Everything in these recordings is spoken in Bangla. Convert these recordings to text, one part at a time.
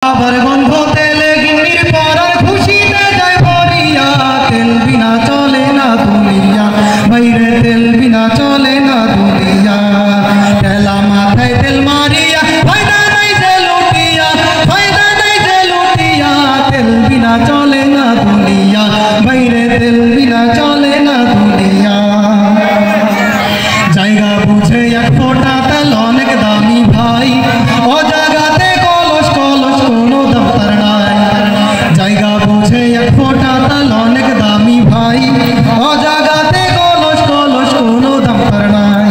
আবার গন্ধ তেলে গিন্নির পরার খুশিতে যায় ভরিয়া, তেল বিনা চলে না দুনিয়া, বাইরে তেল বিনা চলে না দুনিয়া। তেলা মাথায় তেল মারিয়া, ফায়দা নাই যে লুটিয়া, ফায়দা নাই যে লুটিয়া, তেল বিনা চলে না দুনিয়া, বাইরে তেল বিনা চলে না দুনিয়া। জায়গা বুঝে এক ফোঁটা তেল অনেক দামি ভাই, ও জায়গাতে কলস কলস কোনো দাম তার নাই। জায়গা বুঝে এক ফোঁটা তেল অনেক দামি ভাই, ও জায়গাতে কলস কলস কোনো দাম তার নাই।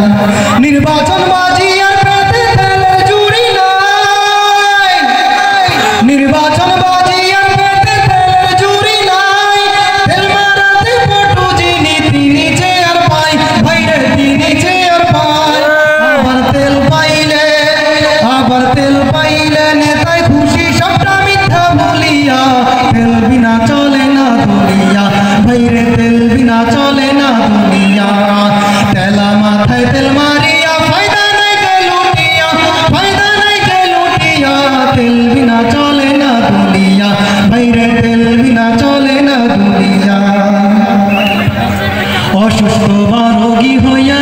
নির্বাচন বাজি আর পেতে তেলের জুড়ি নাই, নির্বাচন বাজি আর পেতে তেলের জুড়ি নাই। তেল মারাতে পটু যিনি তিনি যে আর পাই, ভাইরে তিনি যে আর পাই। আবার তেল পাইলে নেতায় খুশি সবটা মিথ্যা বলিয়া, তেল বিনা চলে না দুনিয়া, ভাইরে তেল বিনা চলে না দুনিয়া। তেলা মাথায় তেল মারিয়া, ফায়দা নাই যে লুটিয়া, ফায়দা নাই যে লুটিয়া, তেল বিনা চলে না দুনিয়া, ভাইরে তেল বিনা চলে না দুনিয়া। অসুস্থ বা রোগী হইয়া